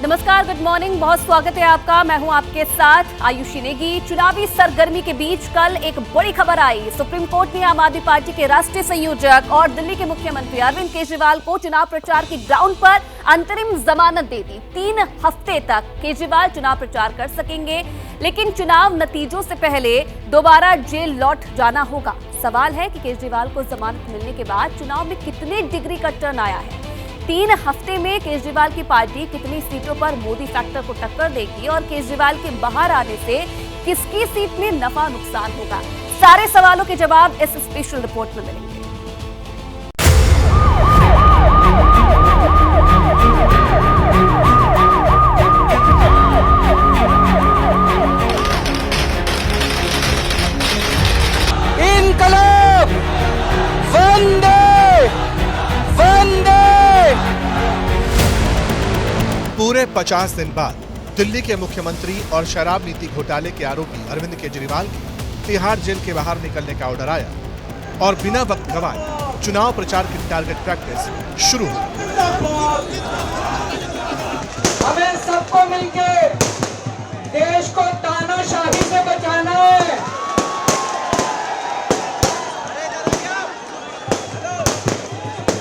नमस्कार, good morning, बहुत स्वागत है आपका। मैं हूं आपके साथ आयुषी नेगी। चुनावी सरगर्मी के बीच कल एक बड़ी खबर आई। सुप्रीम कोर्ट ने आम आदमी पार्टी के राष्ट्रीय संयोजक और दिल्ली के मुख्यमंत्री अरविंद केजरीवाल को चुनाव प्रचार के ग्राउंड पर अंतरिम जमानत दे दी। 3 हफ्ते तक केजरीवाल चुनाव प्रचार कर सकेंगे, लेकिन चुनाव नतीजों से पहले दोबारा जेल लौट जाना होगा। सवाल है कि केजरीवाल को जमानत मिलने के बाद चुनाव में कितने डिग्री का टर्न आया है। 3 हफ्ते में केजरीवाल की पार्टी कितनी सीटों पर मोदी फैक्टर को टक्कर देगी और केजरीवाल के बाहर आने से किसकी सीट में नफा नुकसान होगा। सारे सवालों के जवाब इस स्पेशल रिपोर्ट में मिलेंगे। इनकलाब वंदे वंदे। पूरे 50 दिन बाद दिल्ली के मुख्यमंत्री और शराब नीति घोटाले के आरोपी अरविंद केजरीवाल की तिहाड़ जेल के बाहर निकलने का ऑर्डर आया और बिना वक्त गंवाए चुनाव प्रचार की टारगेट प्रैक्टिस शुरू हुई। हमें सबको मिलके देश को तानाशाही से बचाना है।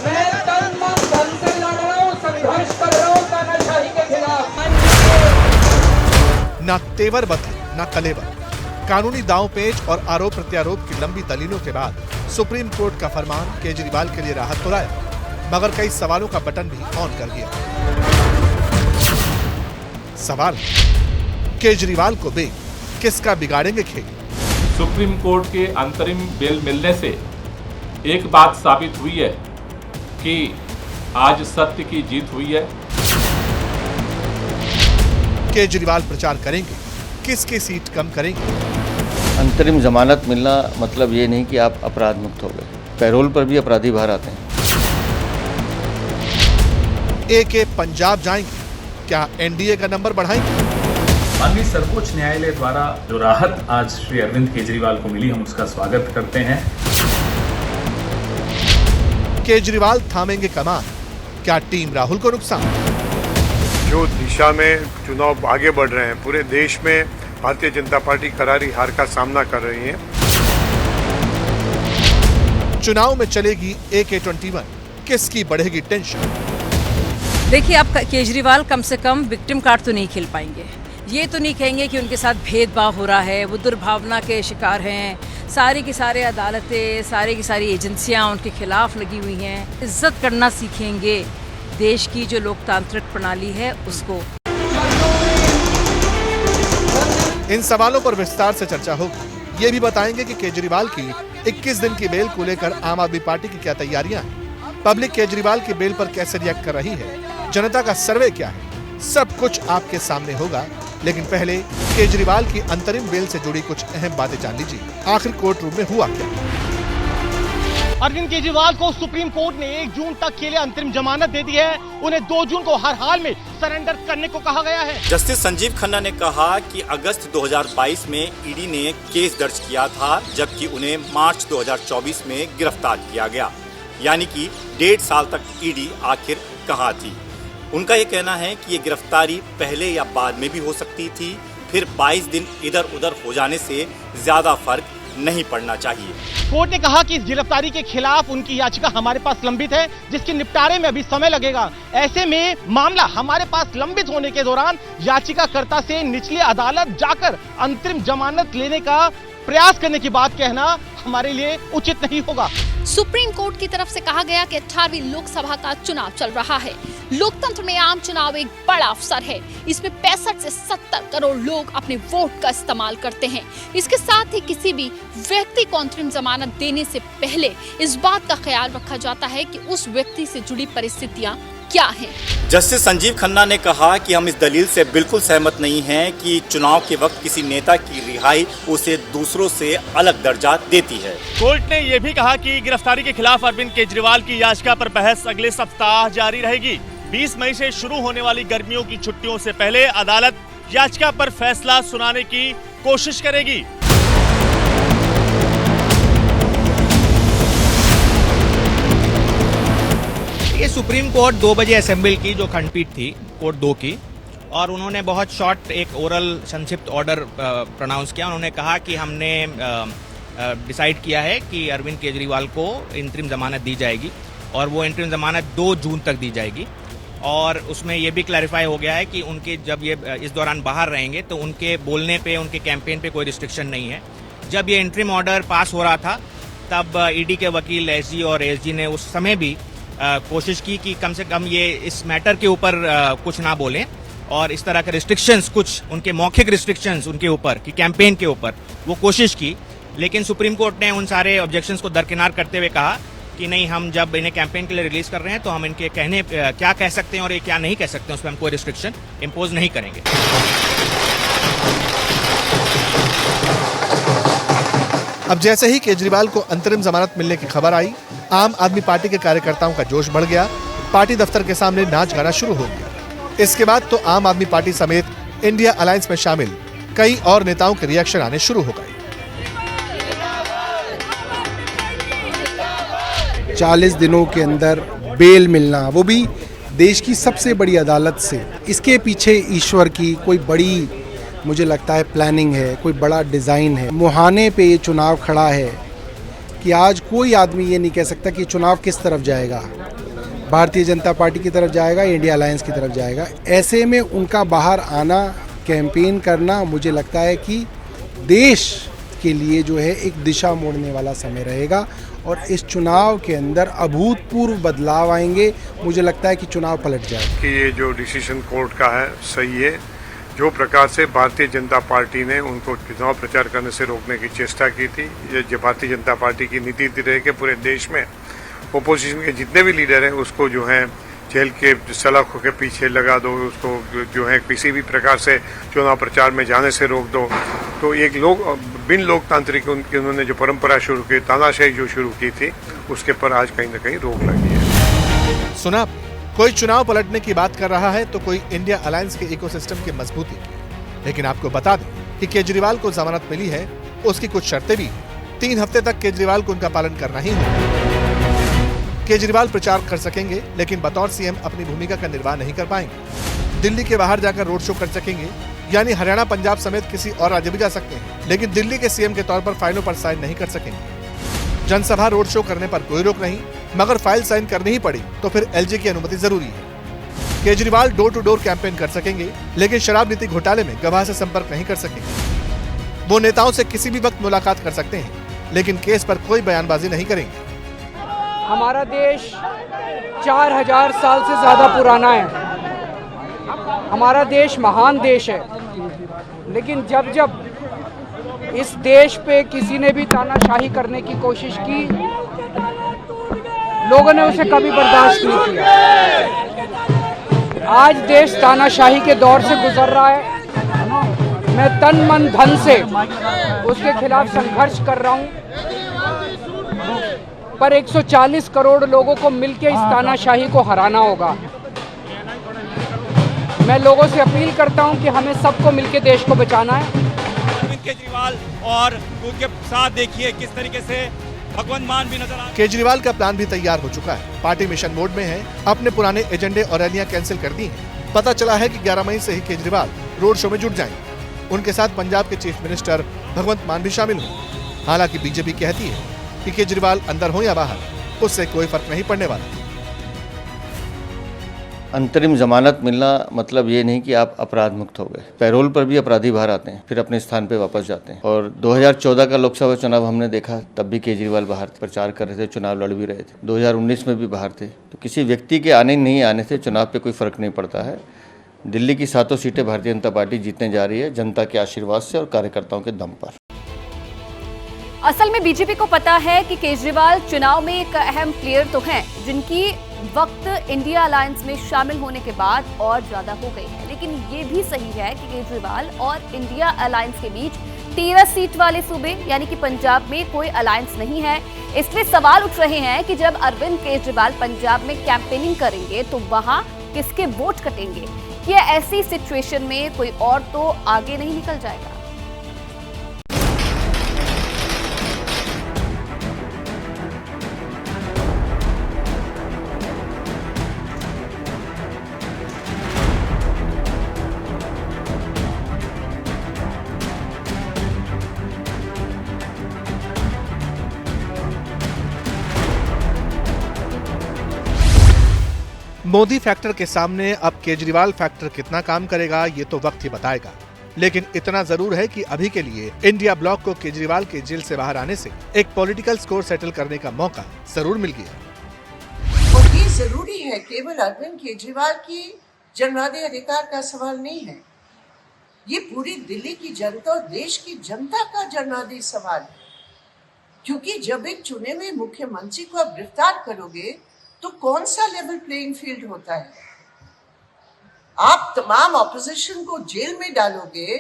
मैं तन मन धन से लड़ रहा हूँ, संघर्ष कर रहा हूँ तानाशाही के खिलाफ। ना तेवर बदले ना कलेवर, कानूनी दांव पेच और आरोप प्रत्यारोप की लंबी दलीलों के बाद सुप्रीम कोर्ट का फरमान केजरीवाल के लिए राहत तो लाया, मगर कई सवालों का बटन भी ऑन कर दिया। सवाल, केजरीवाल को बेल किसका बिगाड़ेंगे खेल। सुप्रीम कोर्ट के अंतरिम बेल मिलने से एक बात साबित हुई है कि आज सत्य की जीत हुई है। केजरीवाल प्रचार करेंगे, किसकी सीट कम करेंगे। अंतरिम जमानत मिलना मतलब ये नहीं कि आप अपराध मुक्त हो गए। पैरोल पर भी अपराधी बाहर आते हैं। एके पंजाब जाएंगे, क्या एनडीए का नंबर बढ़ाएंगे। माननीय सर्वोच्च न्यायालय द्वारा जो राहत आज श्री अरविंद केजरीवाल को मिली, हम उसका स्वागत करते हैं। केजरीवाल थामेंगे कमान, क्या टीम राहुल को नुकसान। जो दिशा में चुनाव आगे बढ़ रहे हैं, पूरे देश में भारतीय जनता पार्टी करारी हार का सामना कर रही है। चुनाव में चलेगी AK-21, किसकी बढ़ेगी टेंशन। देखिए, आप केजरीवाल कम से कम विक्टिम कार्ड तो नहीं खेल पाएंगे। ये तो नहीं कहेंगे कि उनके साथ भेदभाव हो रहा है, वो दुर्भावना के शिकार हैं। सारी की सारी अदालतें, सारी की सारी एजेंसियां उनके खिलाफ लगी हुई हैं। इज्जत करना सीखेंगे देश की जो लोकतांत्रिक प्रणाली है उसको। इन सवालों पर विस्तार से चर्चा होगी। ये भी बताएंगे कि केजरीवाल की 21 दिन की बेल को लेकर आम आदमी पार्टी की क्या तैयारियां हैं, पब्लिक केजरीवाल की बेल पर कैसे रिएक्ट कर रही है, जनता का सर्वे क्या है, सब कुछ आपके सामने होगा। लेकिन पहले केजरीवाल की अंतरिम बेल से जुड़ी कुछ अहम बातें जान लीजिए। आखिर कोर्ट रूम में हुआ क्या। अरविंद केजरीवाल को सुप्रीम कोर्ट ने 1 जून तक के लिए अंतरिम जमानत दे दी है। उन्हें 2 जून को हर हाल में सरेंडर करने को कहा गया है। जस्टिस संजीव खन्ना ने कहा कि अगस्त 2022 में ईडी ने केस दर्ज किया था, जबकि उन्हें मार्च 2024 में गिरफ्तार किया गया। यानी कि 1.5 साल तक ईडी आखिर कहां थी। उनका ये कहना है कि ये गिरफ्तारी पहले या बाद में भी हो सकती थी। फिर 22 दिन इधर उधर हो जाने से ज्यादा फर्क नहीं पड़ना चाहिए। कोर्ट ने कहा कि इस गिरफ्तारी के खिलाफ उनकी याचिका हमारे पास लंबित है, जिसके निपटारे में अभी समय लगेगा। ऐसे में मामला हमारे पास लंबित होने के दौरान याचिकाकर्ता से निचली अदालत जाकर अंतरिम जमानत लेने का प्रयास करने की बात कहना हमारे लिए उचित नहीं होगा। सुप्रीम कोर्ट की तरफ से कहा गया कि 18वीं लोकसभा का चुनाव चल रहा है। लोकतंत्र में आम चुनाव एक बड़ा अवसर है। इसमें 65 से 70 करोड़ लोग अपने वोट का इस्तेमाल करते हैं। इसके साथ ही किसी भी व्यक्ति को अंतरिम जमानत देने से पहले इस बात का ख्याल रखा जाता है कि उस व्यक्ति से जुड़ी परिस्थितियां क्या है। जस्टिस संजीव खन्ना ने कहा कि हम इस दलील से बिल्कुल सहमत नहीं हैं कि चुनाव के वक्त किसी नेता की रिहाई उसे दूसरों से अलग दर्जा देती है। कोर्ट ने यह भी कहा कि गिरफ्तारी के खिलाफ अरविंद केजरीवाल की याचिका पर बहस अगले सप्ताह जारी रहेगी। 20 मई से शुरू होने वाली गर्मियों की छुट्टियों से पहले अदालत याचिका पर फैसला सुनाने की कोशिश करेगी। ये सुप्रीम कोर्ट 2 बजे असेंबल की जो खंडपीठ थी कोर्ट 2 की, और उन्होंने बहुत शॉर्ट एक ओरल संक्षिप्त ऑर्डर प्रोनाउंस किया। उन्होंने कहा कि हमने डिसाइड किया है कि अरविंद केजरीवाल को इंतरिम जमानत दी जाएगी और वो इंतरिम जमानत 2 जून तक दी जाएगी। और उसमें ये भी क्लैरिफाई हो गया है कि उनके जब ये इस दौरान बाहर रहेंगे तो उनके बोलने पे, उनके कैंपेन पे कोई रिस्ट्रिक्शन नहीं है। जब ये इंतरिम ऑर्डर पास हो रहा था तब ईडी के वकील एसजी और एसजी ने उस समय भी कोशिश की कि कम से कम ये इस मैटर के ऊपर कुछ ना बोलें और इस तरह के रिस्ट्रिक्शंस, कुछ उनके मौखिक रिस्ट्रिक्शंस उनके ऊपर कि कैंपेन के ऊपर, वो कोशिश की। लेकिन सुप्रीम कोर्ट ने उन सारे ऑब्जेक्शंस को दरकिनार करते हुए कहा कि नहीं, हम जब इन्हें कैंपेन के लिए रिलीज कर रहे हैं तो हम इनके कहने क्या कह सकते हैं और ये क्या नहीं कह सकते हैं उस पर हम कोई रिस्ट्रिक्शन इम्पोज नहीं करेंगे। अब जैसे ही केजरीवाल को अंतरिम जमानत मिलने की खबर आई, आम आदमी पार्टी के कार्यकर्ताओं का जोश बढ़ गया। पार्टी दफ्तर के सामने नाच गाना शुरू हो गया। इसके बाद तो आम आदमी पार्टी समेत इंडिया अलायंस में शामिल कई और नेताओं के रिएक्शन आने शुरू हो गए। 40 दिनों के अंदर बेल मिलना, वो भी देश की सबसे बड़ी अदालत से, इसके पीछे ईश्वर की कोई बड़ी, मुझे लगता है, प्लानिंग है, कोई बड़ा डिज़ाइन है। मुहाने पे ये चुनाव खड़ा है कि आज कोई आदमी ये नहीं कह सकता कि चुनाव किस तरफ जाएगा, भारतीय जनता पार्टी की तरफ जाएगा, इंडिया अलायंस की तरफ जाएगा। ऐसे में उनका बाहर आना, कैंपेन करना, मुझे लगता है कि देश के लिए जो है एक दिशा मोड़ने वाला समय रहेगा और इस चुनाव के अंदर अभूतपूर्व बदलाव आएंगे। मुझे लगता है कि चुनाव पलट जाएगा। कि ये जो डिसीजन कोर्ट का है सही है। जो प्रकार से भारतीय जनता पार्टी ने उनको चुनाव प्रचार करने से रोकने की चेष्टा की थी, ये भारतीय जनता पार्टी की नीति थी रही कि पूरे देश में ओपोजिशन के जितने भी लीडर हैं उसको जो है जेल के सलाखों के पीछे लगा दो, उसको जो है किसी भी प्रकार से चुनाव प्रचार में जाने से रोक दो। तो एक बिन लोकतांत्रिक उन्होंने जो परंपरा शुरू की, तानाशाही जो शुरू की थी, उसके पर आज कहीं न कहीं रोक लगी है। सुना, कोई चुनाव पलटने की बात कर रहा है तो कोई इंडिया अलायंस के इकोसिस्टम की मजबूती की। लेकिन आपको बता दें कि केजरीवाल को जमानत मिली है, उसकी कुछ शर्तें भी। 3 हफ्ते तक केजरीवाल को उनका पालन करना ही होगा। केजरीवाल प्रचार कर सकेंगे लेकिन बतौर सीएम अपनी भूमिका का निर्वाह नहीं कर पाएंगे। दिल्ली के बाहर जाकर रोड शो कर सकेंगे, यानी हरियाणा, पंजाब समेत किसी और राज्य भी जा सकते हैं, लेकिन दिल्ली के सीएम के तौर पर फाइलों पर साइन नहीं कर सकेंगे। जनसभा, रोड शो करने पर कोई रोक नहीं, मगर फाइल साइन करनी ही पड़ी तो फिर एलजी की अनुमति जरूरी है। Kejriwal door to door campaign कर सकेंगे, लेकिन शराब नीति घोटाले में गवाह से संपर्क नहीं कर सकेंगे। वो नेताओं से किसी भी वक्त मुलाकात कर सकते हैं, लेकिन केस पर कोई बयानबाजी नहीं करेंगे। हमारा देश 4000 साल से ज्यादा पुराना है। हमारा देश महान देश है, लेकिन जब जब इस देश पे किसी ने भी तानाशाही करने की कोशिश की, लोगों ने उसे कभी बर्दाश्त नहीं किया। आज देश तानाशाही के दौर से गुजर रहा है। मैं तन मन धन से उसके खिलाफ संघर्ष कर रहा हूं, पर 140 करोड़ लोगों को मिलकर इस तानाशाही को हराना होगा। मैं लोगों से अपील करता हूं कि हमें सबको मिलकर देश को बचाना है। अरविंद केजरीवाल और उनके साथ देखिए किस तरीके से भगवंत मान भी नजर आ। केजरीवाल का प्लान भी तैयार हो चुका है। पार्टी मिशन मोड में है, अपने पुराने एजेंडे और रैलियां कैंसिल कर दी हैं। पता चला है कि 11 मई से ही केजरीवाल रोड शो में जुट जाएंगे। उनके साथ पंजाब के चीफ मिनिस्टर भगवंत मान भी शामिल होंगे। हालांकि बीजेपी कहती है कि केजरीवाल अंदर हो या बाहर, उससे कोई फर्क नहीं पड़ने वाला। अंतरिम जमानत मिलना मतलब ये नहीं कि आप अपराध मुक्त हो गए। पैरोल पर भी अपराधी बाहर आते हैं, फिर अपने स्थान पे वापस जाते हैं। और 2014 का लोकसभा चुनाव हमने देखा, तब भी केजरीवाल बाहर प्रचार कर रहे थे, चुनाव लड़ भी रहे थे। 2019 में भी बाहर थे। तो किसी व्यक्ति के आने नहीं आने से चुनाव पे कोई फर्क नहीं पड़ता है। दिल्ली की 7 सीटें भारतीय जनता पार्टी जीतने जा रही है, जनता के आशीर्वाद से और कार्यकर्ताओं के दम पर। असल में बीजेपी को पता है कि केजरीवाल चुनाव में एक अहम प्लेयर तो हैं, जिनकी वक्त इंडिया अलायंस में शामिल होने के बाद और ज्यादा हो गई है। लेकिन ये भी सही है कि केजरीवाल और इंडिया अलायंस के बीच 13 सीट वाले सूबे यानी कि पंजाब में कोई अलायंस नहीं है। इसलिए सवाल उठ रहे हैं कि जब अरविंद केजरीवाल पंजाब में कैंपेनिंग करेंगे तो वहां किसके वोट कटेंगे। क्या ऐसी सिचुएशन में कोई और तो आगे नहीं निकल जाएगा? मोदी फैक्टर के सामने अब केजरीवाल फैक्टर कितना काम करेगा ये तो वक्त ही बताएगा, लेकिन इतना जरूर है कि अभी के लिए इंडिया ब्लॉक को केजरीवाल के जेल से बाहर आने से एक पॉलिटिकल स्कोर सेटल करने का मौका जरूर मिल गया। और ये जरूरी है, केवल अरविंद केजरीवाल की जन्मसिद्ध अधिकार का सवाल नहीं है, ये पूरी दिल्ली की जनता और देश की जनता का जन्मसिद्ध सवाल है। क्योंकि जब एक चुने हुए मुख्यमंत्री को आप गिरफ्तार करोगे तो कौन सा लेवल प्लेइंग फील्ड होता है? आप तमाम ऑपोजिशन को जेल में डालोगे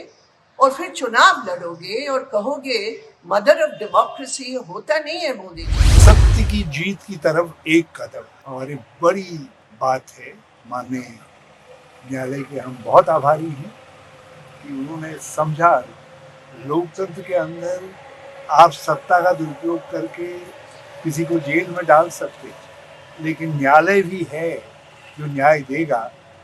और फिर चुनाव लड़ोगे और कहोगे मदर ऑफ डेमोक्रेसी। होता नहीं है मोदी जी। सत्य की जीत की तरफ एक कदम और एक बड़ी बात है। माननीय न्यायालय के हम बहुत आभारी हैं कि उन्होंने समझा लोकतंत्र के अंदर आप सत्ता का दुरुपयोग करके किसी को जेल में डाल सकते, लेकिन न्यायालय भी है जो न्याय देगा।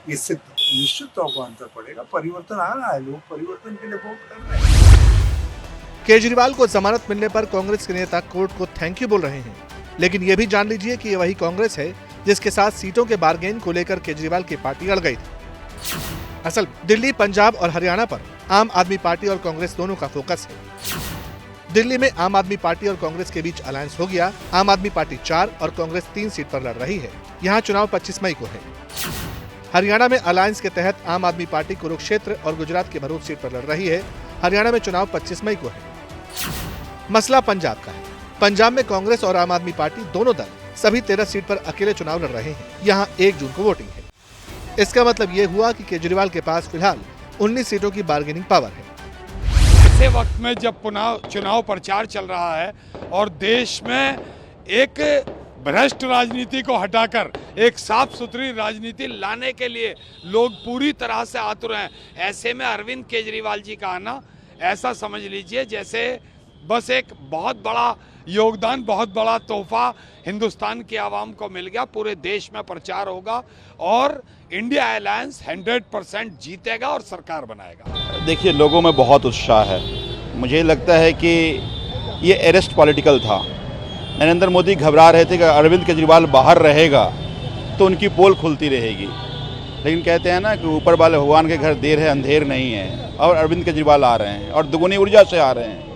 इससे निश्चित तौर पर अंतर पड़ेगा। परिवर्तन आ रहा है, लोग परिवर्तन के लिए वोट कर रहे हैं। केजरीवाल को जमानत मिलने पर कांग्रेस के नेता कोर्ट को थैंक यू बोल रहे हैं, लेकिन ये भी जान लीजिए कि ये वही कांग्रेस है जिसके साथ सीटों के बार्गेन को लेकर केजरीवाल की पार्टी अड़ गई थी। असल दिल्ली, पंजाब और हरियाणा पर आम आदमी पार्टी और कांग्रेस दोनों का फोकस है। दिल्ली में आम आदमी पार्टी और कांग्रेस के बीच अलायंस हो गया। आम आदमी पार्टी 4 और कांग्रेस 3 सीट पर लड़ रही है। यहाँ चुनाव 25 मई को है। हरियाणा में अलायंस के तहत आम आदमी पार्टी कुरुक्षेत्र और गुजरात के भरूच सीट पर लड़ रही है। हरियाणा में चुनाव 25 मई को है। मसला पंजाब का है। पंजाब में कांग्रेस और आम आदमी पार्टी दोनों दल सभी 13 सीट पर अकेले चुनाव लड़ रहे हैं। यहाँ 1 जून को वोटिंग है। इसका मतलब ये हुआ कि केजरीवाल के पास फिलहाल 19 सीटों की बार्गेनिंग पावर है। ऐसे वक्त में जब चुनाव प्रचार चल रहा है और देश में एक भ्रष्ट राजनीति को हटाकर एक साफ सुथरी राजनीति लाने के लिए लोग पूरी तरह से आतुर हैं, ऐसे में अरविंद केजरीवाल जी का आना ऐसा समझ लीजिए जैसे बस एक बहुत बड़ा योगदान, बहुत बड़ा तोहफा हिंदुस्तान की आवाम को मिल गया। पूरे देश में प्रचार होगा और इंडिया अलायंस 100% जीतेगा और सरकार बनाएगा। देखिए, लोगों में बहुत उत्साह है। मुझे लगता है कि ये अरेस्ट पॉलिटिकल था। नरेंद्र मोदी घबरा रहे थे कि अरविंद केजरीवाल बाहर रहेगा तो उनकी पोल खुलती रहेगी, लेकिन कहते हैं ना कि ऊपर वाले भगवान के घर देर है अंधेर नहीं है, और अरविंद केजरीवाल आ रहे हैं और दुगुनी ऊर्जा से आ रहे हैं।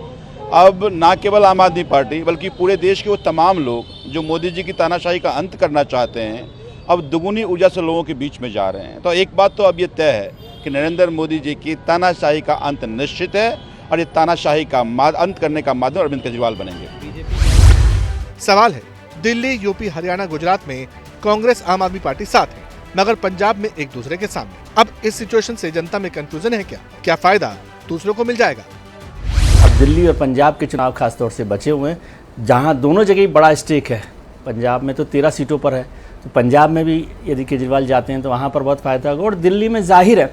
अब ना केवल आम आदमी पार्टी बल्कि पूरे देश के वो तमाम लोग जो मोदी जी की तानाशाही का अंत करना चाहते हैं, अब दुगुनी ऊर्जा से लोगों के बीच में जा रहे हैं। तो एक बात तो अब ये तय है कि नरेंद्र मोदी जी की तानाशाही का अंत निश्चित है और ये तानाशाही का अंत करने का माध्यम अरविंद केजरीवाल बनेंगे। सवाल है, दिल्ली, यूपी, हरियाणा, गुजरात में कांग्रेस, आम आदमी पार्टी साथ है, मगर पंजाब में एक दूसरे के सामने। अब इस सिचुएशन से जनता में कंफ्यूजन है क्या फायदा दूसरों को मिल जाएगा? अब दिल्ली और पंजाब के चुनाव खासतौर से बचे हुए हैं, जहां दोनों जगह बड़ा स्टेक है। पंजाब में तो 13 सीटों पर है, तो पंजाब में भी यदि केजरीवाल जाते हैं तो वहां पर बहुत फायदा होगा। और दिल्ली में जाहिर है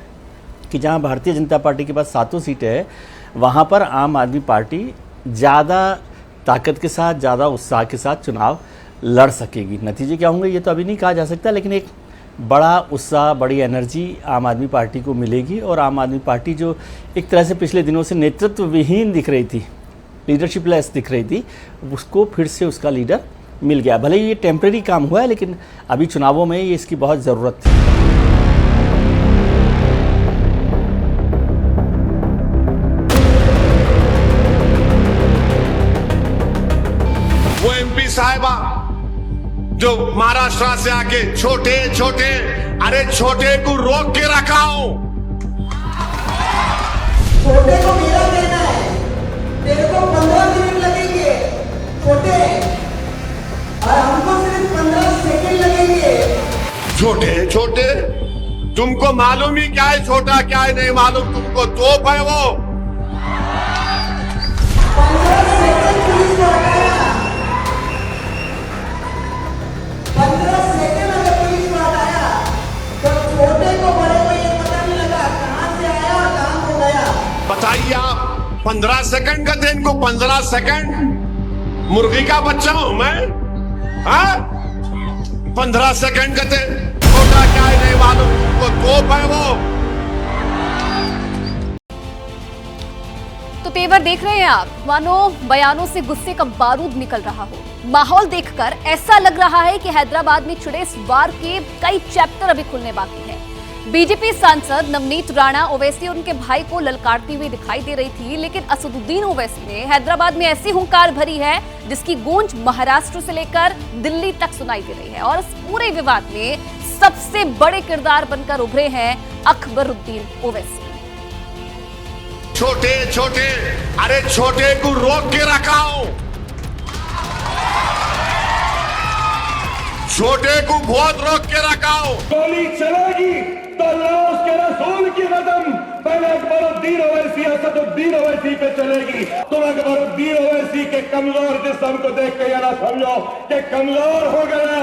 कि जहां भारतीय जनता पार्टी के पास 7 सीटें हैं, वहां पर आम आदमी पार्टी ज़्यादा ताकत के साथ, ज़्यादा उत्साह के साथ चुनाव लड़ सकेगी। नतीजे क्या होंगे ये तो अभी नहीं कहा जा सकता, लेकिन एक बड़ा उत्साह, बड़ी एनर्जी आम आदमी पार्टी को मिलेगी। और आम आदमी पार्टी जो एक तरह से पिछले दिनों से नेतृत्व विहीन दिख रही थी, लीडरशिप लेस दिख रही थी, उसको फिर से उसका लीडर मिल गया। भले ही ये टेम्परेरी काम हुआ है, लेकिन अभी चुनावों में ये इसकी बहुत ज़रूरत थी। वो एमपी साहिबा जो महाराष्ट्र से आके छोटे को रोक के रखा हूं। छोटे को मेरा कहना है, तेरे को 15 मिनट लगेंगे छोटे, और हमको सिर्फ 15 सेकंड लगेंगे। छोटे तुमको मालूम ही क्या है छोटा क्या है नहीं मालूम तुमको, तोप है वो। 15 सेकंड पुलिस को हटाया, 15 सेकंड अगर पुलिस को हटाया तो छोटे को बड़े को ये पता नहीं लगा कहां से आया और कहां को गया। बताइए आप, 15 सेकंड कहते इनको, 15 सेकंड मुर्गी का बच्चा हूं मैं? हाँ, 15 सेकंड कहते, छोटा क्या है नहीं मालूम तुमको, तोप है वो। तो तेवर देख रहे हैं आप, मानो बयानों से गुस्से का बारूद निकल रहा हो। माहौल देखकर ऐसा लग रहा है कि हैदराबाद में छिड़े इस वार के कई चैप्टर अभी खुलने बाकी है। बीजेपी सांसद नवनीत राणा ओवैसी और उनके भाई को ललकारती हुई दिखाई दे रही थी, लेकिन असदुद्दीन ओवैसी ने हैदराबाद में ऐसी हुंकार भरी है जिसकी गूंज महाराष्ट्र से लेकर दिल्ली तक सुनाई दे रही है। और इस पूरे विवाद में सबसे बड़े किरदार बनकर उभरे हैं अकबरुद्दीन ओवैसी। छोटे छोटे, अरे छोटे को रोक के रखाओ, छोटे को बहुत रोक के रखाओ। गोली चलेगी तो उसके रसूल की कदम पहले अकबरुद्दीन ओवैसी असदुद्दीन ओवैसी पे चलेगी। तुम अकबरुद्दीन ओवैसी के कमजोर जिस्म को देख के ना समझो कि कमजोर हो गया।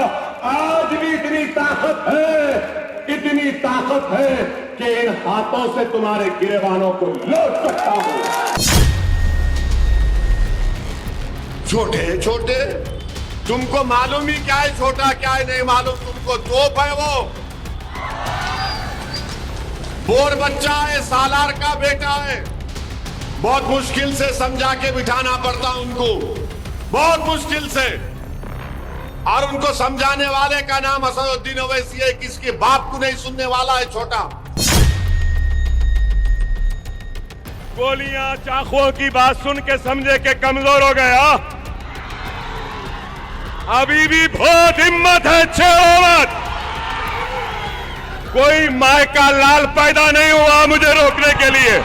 आज भी इतनी ताकत है कि इन हाथों से तुम्हारे गिरेबानों को लौट सकता हूं। छोटे छोटे, तुमको मालूम ही क्या है छोटा क्या है नहीं मालूम, तुमको तोप है वो। बोर बच्चा है, सालार का बेटा है, बहुत मुश्किल से समझा के बिठाना पड़ता उनको, बहुत मुश्किल से। और उनको समझाने वाले का नाम असदुद्दीन ओवैसी है, किसके बाप को नहीं सुनने वाला है छोटा। गोलियां चाकुओं की बात सुन के समझे के कमजोर हो गया। अभी भी बहुत हिम्मत है, छेवत। कोई माय का लाल पैदा नहीं हुआ मुझे रोकने के लिए।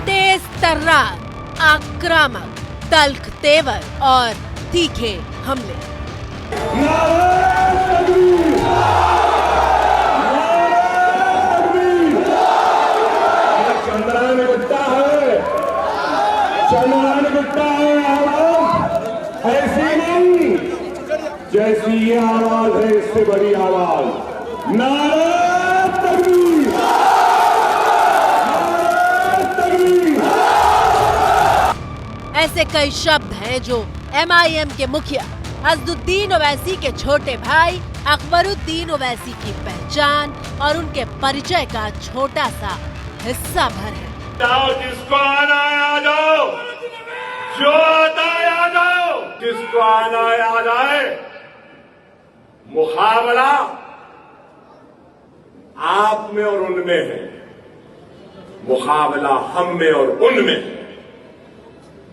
तेज तर्रार, आक्रामक, तल्ख तेवर और तीखे हमले। चंद्रायन गुट्टा है, चंद्रायन गुट्टा है। आवाज ऐसी नहीं, जैसी ये आवाज है इससे बड़ी आवाज। नारे तकबीर, नारे तकबीर। ऐसे कई शब्द हैं जो MIM के मुखिया असदुद्दीन ओवैसी के छोटे भाई अकबरुद्दीन ओवैसी की पहचान और उनके परिचय का छोटा सा हिस्सा भर है। जाओ, जिसको आना है आ जाओ, जो आता है आ जाओ, जिसको आना है आ जाए। मुकाबला आप में और उनमें है, मुकाबला हम में और उनमें।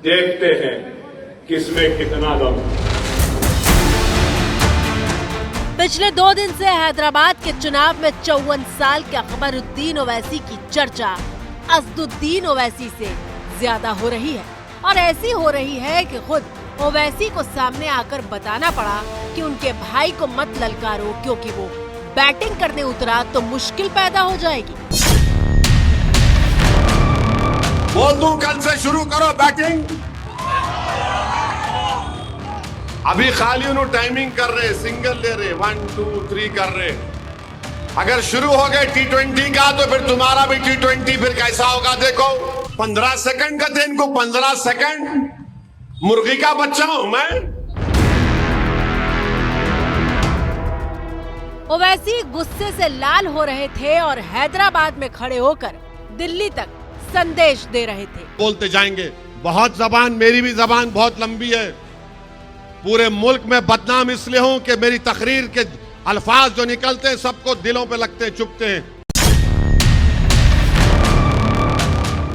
देखते हैं किसमें कितना दम। पिछले 2 दिन से हैदराबाद के चुनाव में 54 साल के अकबरुद्दीन ओवैसी की चर्चा असदुद्दीन ओवैसी से ज्यादा हो रही है। और ऐसी हो रही है कि खुद ओवैसी को सामने आकर बताना पड़ा कि उनके भाई को मत ललकारो, क्योंकि वो बैटिंग करने उतरा तो मुश्किल पैदा हो जाएगी। बोल दूं कल से शुरू करो बैटिंग। अभी खाली उन्होंने टाइमिंग कर रहे, सिंगल ले रहे, 1 2 3 कर रहे। अगर शुरू हो गए T20 का तो फिर तुम्हारा भी T20 फिर कैसा होगा देखो। 15 सेकंड का थे इनको, 15 सेकंड। मुर्गी का बच्चा हूं मैं। ओवैसी गुस्से से लाल हो रहे थे और हैदराबाद में खड़े होकर दिल्ली तक संदेश दे रहे थे। बोलते जाएंगे, बहुत जबान, मेरी भी जबान बहुत लंबी है। पूरे मुल्क में बदनाम इसलिए हूं कि मेरी तकरीर के अल्फाज जो निकलते हैं सबको दिलों पे लगते हैं, चुभते हैं।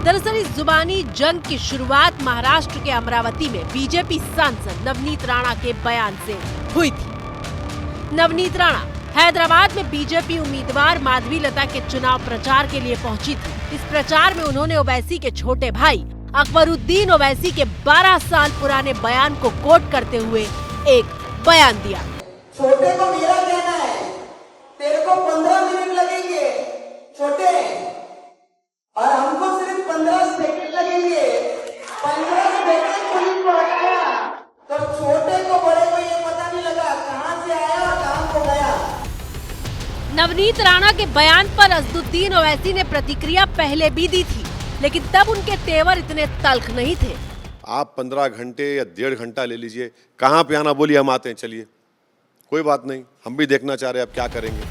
दरअसल इस जुबानी जंग की शुरुआत महाराष्ट्र के अमरावती में बीजेपी सांसद नवनीत राणा के बयान से हुई थी। नवनीत राणा हैदराबाद में बीजेपी उम्मीदवार माधवी लता के चुनाव प्रचार के लिए पहुंची थी। इस प्रचार में उन्होंने ओवैसी के छोटे भाई अकबरुद्दीन ओवैसी के 12 साल पुराने बयान को कोट करते हुए एक बयान दिया। छोटे को मेरा कहना है, तेरे को 15 मिनट लगेंगे छोटे, और हमको सिर्फ 15 सेकंड लगेंगे। 15 सेकंड पुलिस को हटाया तो छोटे को बड़े को ये पता नहीं लगा कहां से आया और कहां को गया। नवनीत राणा के बयान पर असदुद्दीन ओवैसी ने प्रतिक्रिया पहले भी दी थी, लेकिन तब उनके तेवर इतने तल्ख नहीं थे। आप 15 घंटे या 1.5 घंटा ले लीजिए, कहां पे आना बोलिए, हम आते हैं, चलिए, कोई बात नहीं, हम भी देखना चाह रहे हैं आप क्या करेंगे।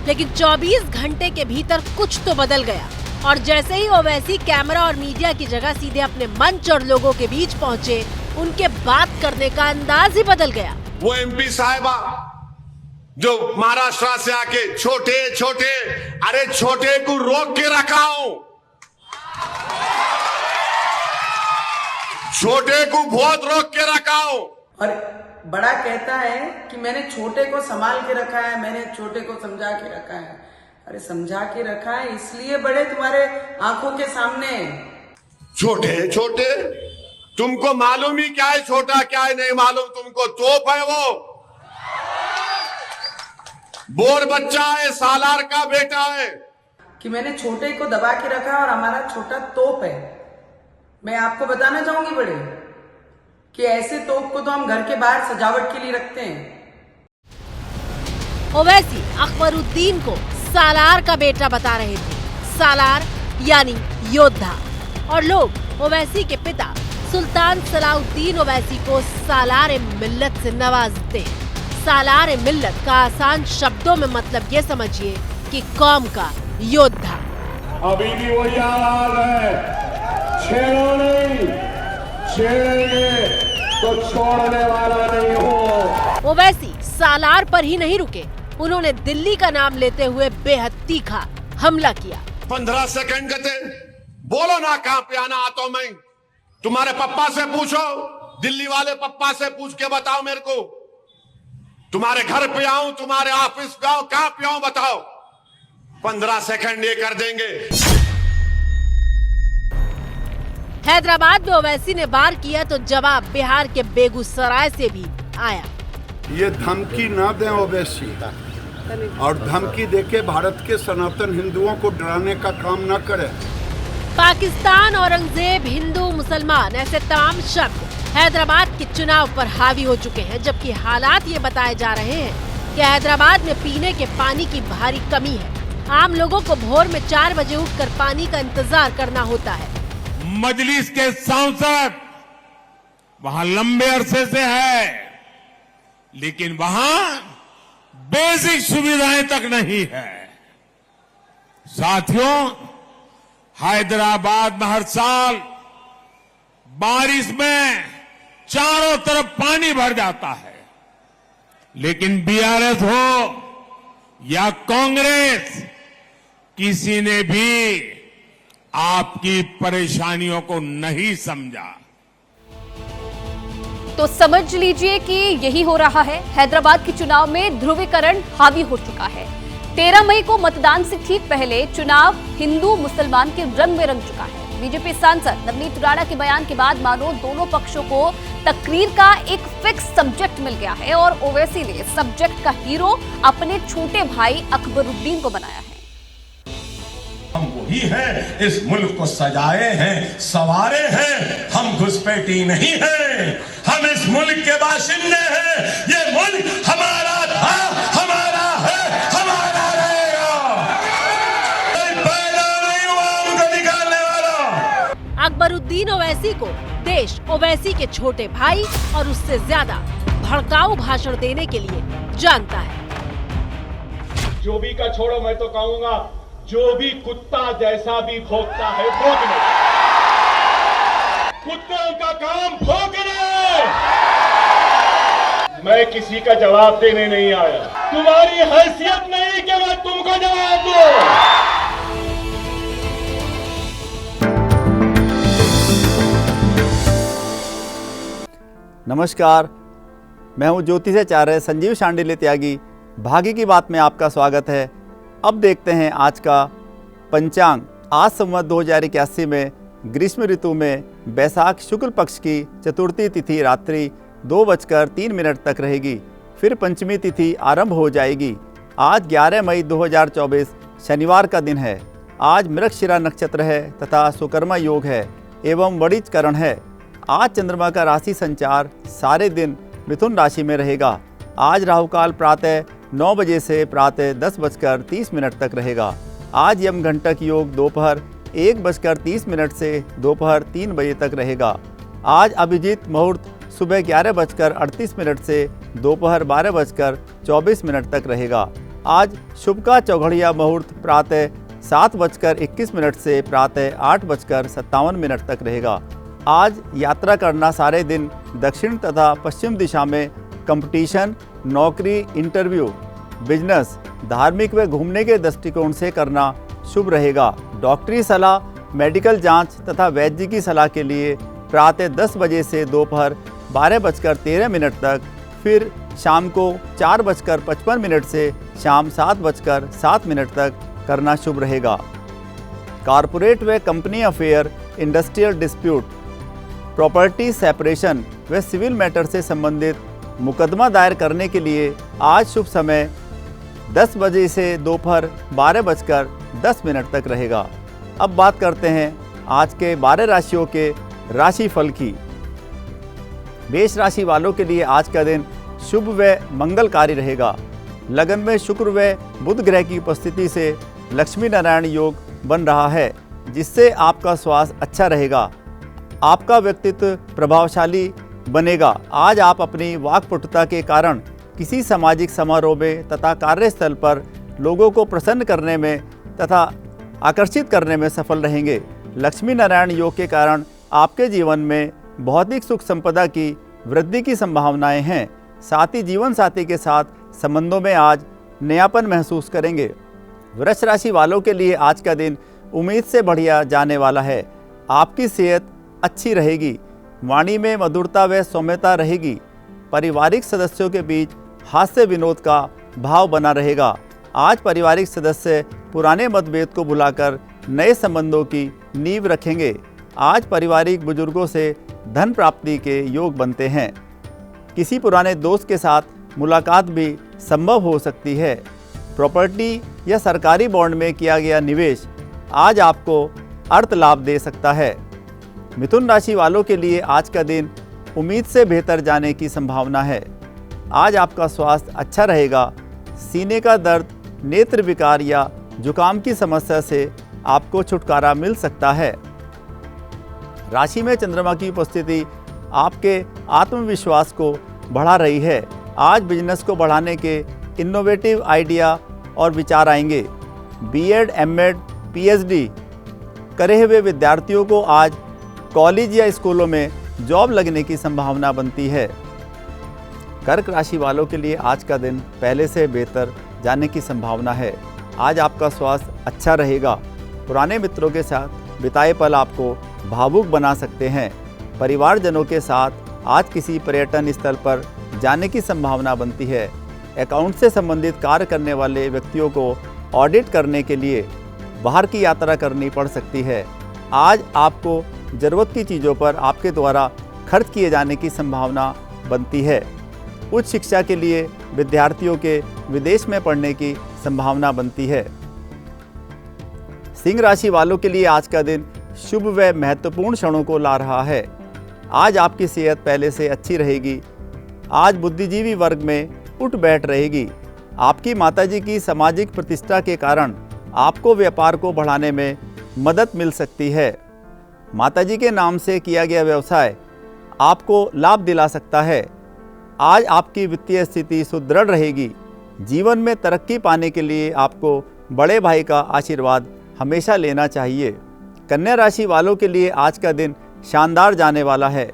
लेकिन 24 घंटे के भीतर कुछ तो बदल गया और जैसे ही ओवैसी कैमरा और मीडिया की जगह सीधे अपने मंच और लोगों के बीच पहुंचे, उनके बात करने का अंदाज ही बदल गया। वो एमपी साहिबा जो महाराष्ट्र से आके छोटे छोटे, अरे छोटे को रोक के रखा हूं, छोटे को बहुत रोक के रखा हूं। और बड़ा कहता है कि मैंने छोटे को संभाल के रखा है, मैंने छोटे को समझा के रखा है। अरे समझा के रखा है इसलिए बड़े तुम्हारे आंखों के सामने। छोटे छोटे, तुमको मालूम ही क्या है छोटा क्या है नहीं मालूम तुमको। तोप है वो, बोर बच्चा है, सालार का बेटा है। कि मैंने छोटे को दबा के रखा है और हमारा छोटा तोप है। मैं आपको बताना चाहूंगी बड़े कि ऐसे तोप को तो हम घर के बाहर सजावट के लिए रखते हैं। ओवैसी अकबरुद्दीन को सालार का बेटा बता रहे थे, सालार यानी योद्धा, और लोग ओवैसी के पिता सुल्तान सलाउद्दीन ओवैसी को सालार मिल्लत से नवाजते हैं। सालार मिल्लत का आसान शब्दों में मतलब ये समझिए कि कौम का योद्धा। अभी भी वही आवाज है, छेड़ो नहीं, छेड़ेंगे तो छोड़ने वाला नहीं हो। ओवैसी सालार पर ही नहीं रुके, उन्होंने दिल्ली का नाम लेते हुए बेहद तीखा हमला किया। 15 सेकंड कहते, बोलो ना कहां पे आना आता हूं मैं। तुम्हारे पप्पा से पूछो, दिल्ली वाले पप्पा से पूछ के बताओ मेरे को। तुम्हारे घर पे आऊं, तुम्हारे ऑफिस पे आऊं, कहां पे आऊं बताओ। 15 सेकंड ये कर देंगे। हैदराबाद में ओवैसी ने वार किया तो जवाब बिहार के बेगूसराय से भी आया। ये धमकी ना दें ओवैसी, और धमकी देके भारत के सनातन हिंदुओं को डराने का काम ना करें। पाकिस्तान, औरंगजेब, हिंदू, मुसलमान, ऐसे तमाम शब्द हैदराबाद के चुनाव पर हावी हो चुके हैं, जबकि हालात ये बताए जा रहे हैं कि हैदराबाद में पीने के पानी की भारी कमी है। आम लोगों को भोर में 4 बजे उठकर पानी का इंतजार करना होता है। मजलिस के सांसद वहां लंबे अरसे से है, लेकिन वहां बेसिक सुविधाएं तक नहीं है। साथियों, हैदराबाद में हर साल बारिश में चारों तरफ पानी भर जाता है, लेकिन बीआरएस हो या कांग्रेस, किसी ने भी आपकी परेशानियों को नहीं समझा। तो समझ लीजिए कि यही हो रहा है। हैदराबाद के चुनाव में ध्रुवीकरण हावी हो चुका है। 13 मई को मतदान से ठीक पहले चुनाव हिंदू मुसलमान के रंग में रंग चुका है। बीजेपी सांसद नवनीत राणा के बयान के बाद मानो दोनों पक्षों को तकरीर का एक फिक्स सब्जेक्ट मिल गया है और ओवैसी ने सब्जेक्ट का हीरो अपने छोटे भाई अकबरुद्दीन को बनाया है। हम वही हैं, इस मुल्क को सजाए हैं, संवारे हैं, हम घुसपैठी नहीं हैं, हम इस मुल्क के बाशिंदे हैं। ये मुल्क हमारा था, हमारा है, हमारा रहेगा। पैदा नहीं हुआ उनको निकालने वाला। अकबरुद्दीन ओवैसी को देश ओवैसी के छोटे भाई और उससे ज्यादा भड़काऊ भाषण देने के लिए जानता है। जो भी का छोड़ो, मैं तो कहूंगा जो भी कुत्ता जैसा भी भौंकता है भौंकने, कुत्तों का काम भौंकने। मैं किसी का जवाब देने नहीं आया, तुम्हारी हैसियत नहीं कि मैं तुमको जवाब दूं। नमस्कार, मैं हूं ज्योतिषाचार्य संजीव शांडिल्य त्यागी। भाग्य की बात में आपका स्वागत है। अब देखते हैं आज का पंचांग। आज संवत 2081 में ग्रीष्म ऋतु में बैसाख शुक्ल पक्ष की चतुर्थी तिथि रात्रि 2:03 तक रहेगी। फिर पंचमी तिथि आरंभ हो जाएगी। आज 11 मई 2024 शनिवार का दिन है। आज मृगशिरा नक्षत्र है तथा सुकर्मा योग है एवं वणिज करण है। आज चंद्रमा का राशि संचार सारे दिन मिथुन राशि में रहेगा। आज राहुकाल प्रातः 9 बजे से प्रातः 10:30 तक रहेगा। आज यम घंटक योग दोपहर 1:30 से दोपहर 3 बजे तक रहेगा। आज अभिजीत मुहूर्त सुबह 11:38 से दोपहर 12:24 तक रहेगा। आज शुभ का चौघड़िया मुहूर्त प्रातः 7:21 से प्रातः 8:57 तक रहेगा। आज यात्रा करना सारे दिन दक्षिण तथा पश्चिम दिशा में कंपटीशन, नौकरी, इंटरव्यू, बिजनेस, धार्मिक व घूमने के दृष्टिकोण से करना शुभ रहेगा। डॉक्टरी सलाह, मेडिकल जांच तथा वैद्य की सलाह के लिए प्रातः 10 बजे से दोपहर 12:13 तक, फिर शाम को 4:55 से शाम 7:07 तक करना शुभ रहेगा। कॉरपोरेट व company affair, industrial dispute, property separation व सिविल मैटर से संबंधित मुकदमा दायर करने के लिए आज शुभ समय 10 बजे से दोपहर 12:10 तक रहेगा। अब बात करते हैं आज के 12 राशियों के राशि फल की। मेष राशि वालों के लिए आज का दिन शुभ व मंगलकारी रहेगा। लगन में शुक्र व बुध ग्रह की उपस्थिति से लक्ष्मी नारायण योग बन रहा है, जिससे आपका स्वास्थ्य अच्छा रहेगा। आपका व्यक्तित्व प्रभावशाली बनेगा। आज आप अपनी वाक्पटुता के कारण किसी सामाजिक समारोह में तथा कार्यस्थल पर लोगों को प्रसन्न करने में तथा आकर्षित करने में सफल रहेंगे। लक्ष्मी नारायण योग के कारण आपके जीवन में भौतिक सुख संपदा की वृद्धि की संभावनाएं हैं। साथ ही जीवन साथी के साथ संबंधों में आज नयापन महसूस करेंगे। वृष राशि वालों के लिए आज का दिन उम्मीद से बढ़िया जाने वाला है। आपकी सेहत अच्छी रहेगी। वाणी में मधुरता व सौम्यता रहेगी। पारिवारिक सदस्यों के बीच हास्य विनोद का भाव बना रहेगा। आज पारिवारिक सदस्य पुराने मतभेद को भुलाकर नए संबंधों की नींव रखेंगे। आज पारिवारिक बुजुर्गों से धन प्राप्ति के योग बनते हैं। किसी पुराने दोस्त के साथ मुलाकात भी संभव हो सकती है। प्रॉपर्टी या सरकारी बॉन्ड में किया गया निवेश आज आपको अर्थ लाभ दे सकता है। मिथुन राशि वालों के लिए आज का दिन उम्मीद से बेहतर जाने की संभावना है। आज आपका स्वास्थ्य अच्छा रहेगा। सीने का दर्द, नेत्र विकार या जुकाम की समस्या से आपको छुटकारा मिल सकता है। राशि में चंद्रमा की उपस्थिति आपके आत्मविश्वास को बढ़ा रही है। आज बिजनेस को बढ़ाने के इनोवेटिव आइडिया और विचार आएंगे। बीएड, एमएड, पीएचडी करे हुए विद्यार्थियों को आज कॉलेज या स्कूलों में जॉब लगने की संभावना बनती है। कर्क राशि वालों के लिए आज का दिन पहले से बेहतर जाने की संभावना है। आज आपका स्वास्थ्य अच्छा रहेगा। पुराने मित्रों के साथ बिताए पल आपको भावुक बना सकते हैं। परिवारजनों के साथ आज किसी पर्यटन स्थल पर जाने की संभावना बनती है। अकाउंट से संबंधित कार्य करने वाले व्यक्तियों को ऑडिट करने के लिए बाहर की यात्रा करनी पड़ सकती है। आज आपको ज़रूरत की चीज़ों पर आपके द्वारा खर्च किए जाने की संभावना बनती है। उच्च शिक्षा के लिए विद्यार्थियों के विदेश में पढ़ने की संभावना बनती है। सिंह राशि वालों के लिए आज का दिन शुभ व महत्वपूर्ण क्षणों को ला रहा है। आज आपकी सेहत पहले से अच्छी रहेगी। आज बुद्धिजीवी वर्ग में उठ बैठ रहेगी। आपकी माताजी की सामाजिक प्रतिष्ठा के कारण आपको व्यापार को बढ़ाने में मदद मिल सकती है। माताजी के नाम से किया गया व्यवसाय आपको लाभ दिला सकता है। आज आपकी वित्तीय स्थिति सुदृढ़ रहेगी। जीवन में तरक्की पाने के लिए आपको बड़े भाई का आशीर्वाद हमेशा लेना चाहिए। कन्या राशि वालों के लिए आज का दिन शानदार जाने वाला है।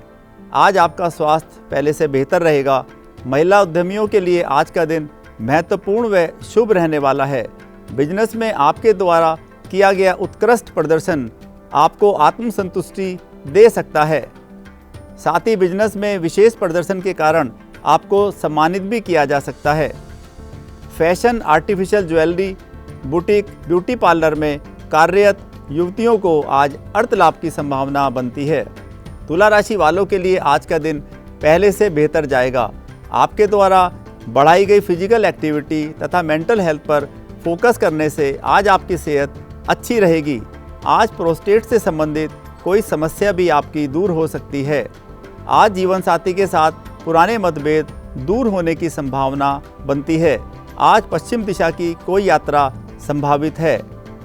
आज आपका स्वास्थ्य पहले से बेहतर रहेगा। महिला उद्यमियों के लिए आज का दिन महत्वपूर्ण व शुभ रहने वाला है। बिजनेस में आपके द्वारा किया गया उत्कृष्ट प्रदर्शन आपको आत्मसंतुष्टि दे सकता है। साथ ही बिजनेस में विशेष प्रदर्शन के कारण आपको सम्मानित भी किया जा सकता है। Fashion, artificial jewellery, boutique, beauty parlour में कार्यरत युवतियों को आज अर्थ लाभ की संभावना बनती है। तुला राशि वालों के लिए आज का दिन पहले से बेहतर जाएगा। आपके द्वारा बढ़ाई गई फिजिकल एक्टिविटी तथा मेंटल हेल्थ पर फोकस करने से आज आपकी सेहत अच्छी रहेगी। आज प्रोस्टेट से संबंधित कोई समस्या भी आपकी दूर हो सकती है। आज जीवन साथी के साथ पुराने मतभेद दूर होने की संभावना बनती है। आज पश्चिम दिशा की कोई यात्रा संभावित है।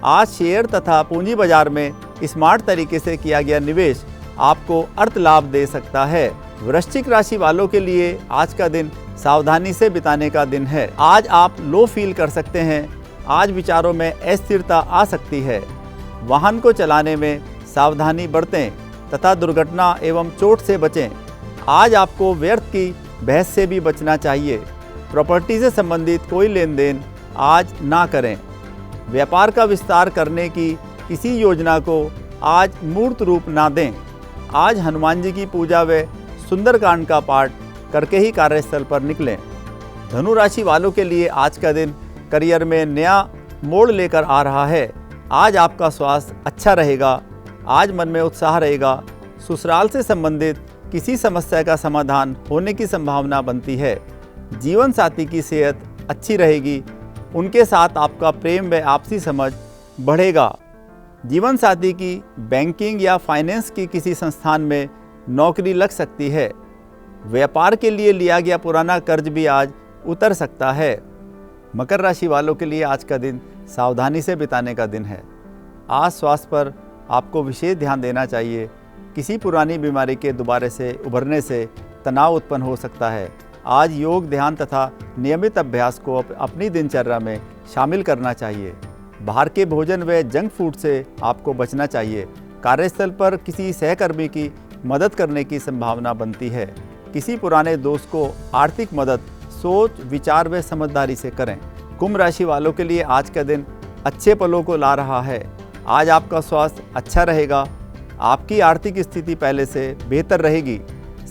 आज शेयर तथा पूंजी बाजार में स्मार्ट तरीके से किया गया निवेश आपको अर्थ लाभ दे सकता है। वृश्चिक राशि वालों के लिए आज का दिन सावधानी से बिताने का दिन है। आज आप लो फील कर सकते हैं। आज विचारों में अस्थिरता आ सकती है। वाहन को चलाने में सावधानी बरतें तथा दुर्घटना एवं चोट से बचें। आज आपको व्यर्थ की बहस से भी बचना चाहिए। प्रॉपर्टी से संबंधित कोई लेन देन आज ना करें। व्यापार का विस्तार करने की किसी योजना को आज मूर्त रूप ना दें। आज हनुमान जी की पूजा व सुंदरकांड का पाठ करके ही कार्यस्थल पर निकलें। धनु राशि वालों के लिए आज का दिन करियर में नया मोड़ लेकर आ रहा है। आज आपका स्वास्थ्य अच्छा रहेगा। आज मन में उत्साह रहेगा। ससुराल से संबंधित किसी समस्या का समाधान होने की संभावना बनती है। जीवन साथी की सेहत अच्छी रहेगी। उनके साथ आपका प्रेम व आपसी समझ बढ़ेगा। जीवन साथी की बैंकिंग या फाइनेंस की किसी संस्थान में नौकरी लग सकती है। व्यापार के लिए लिया गया पुराना कर्ज भी आज उतर सकता है। मकर राशि वालों के लिए आज का दिन सावधानी से बिताने का दिन है। आज स्वास्थ्य पर आपको विशेष ध्यान देना चाहिए। किसी पुरानी बीमारी के दोबारा से उभरने से तनाव उत्पन्न हो सकता है। आज योग, ध्यान तथा नियमित अभ्यास को अपनी दिनचर्या में शामिल करना चाहिए। बाहर के भोजन व जंक फूड से आपको बचना चाहिए। कार्यस्थल पर किसी सहकर्मी की मदद करने की संभावना बनती है। किसी पुराने दोस्त को आर्थिक मदद सोच, विचार व समझदारी से करें। कुंभ राशि वालों के लिए आज का दिन अच्छे पलों को ला रहा है। आज आपका स्वास्थ्य अच्छा रहेगा। आपकी आर्थिक स्थिति पहले से बेहतर रहेगी।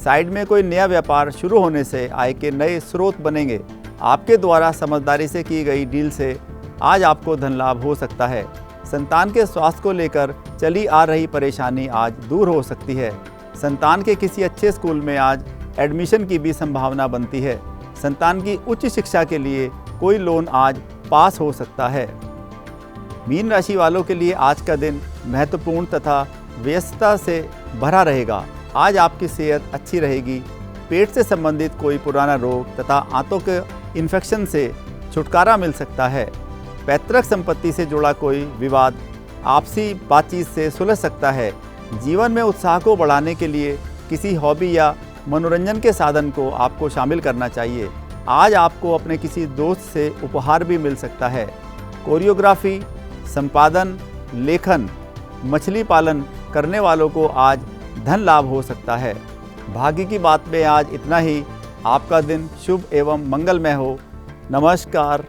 साइड में कोई नया व्यापार शुरू होने से आय के नए स्रोत बनेंगे। आपके द्वारा समझदारी से की गई डील से आज आपको धन लाभ हो सकता है। संतान के स्वास्थ्य को लेकर चली आ रही परेशानी आज दूर हो सकती है। संतान के किसी अच्छे स्कूल में आज एडमिशन की भी संभावना बनती है। संतान की उच्च शिक्षा के लिए कोई लोन आज पास हो सकता है। मीन राशि वालों के लिए आज का दिन महत्वपूर्ण तथा व्यस्तता से भरा रहेगा। आज आपकी सेहत अच्छी रहेगी। पेट से संबंधित कोई पुराना रोग तथा आंतों के इन्फेक्शन से छुटकारा मिल सकता है। पैतृक संपत्ति से जुड़ा कोई विवाद आपसी बातचीत से सुलझ सकता है। जीवन में उत्साह को बढ़ाने के लिए किसी हॉबी या मनोरंजन के साधन को आपको शामिल करना चाहिए। आज आपको अपने किसी दोस्त से उपहार भी मिल सकता है। कोरियोग्राफी, संपादन, लेखन, मछली पालन करने वालों को आज धन लाभ हो सकता है। भाग्य की बात में आज इतना ही। आपका दिन शुभ एवं मंगलमय हो। नमस्कार।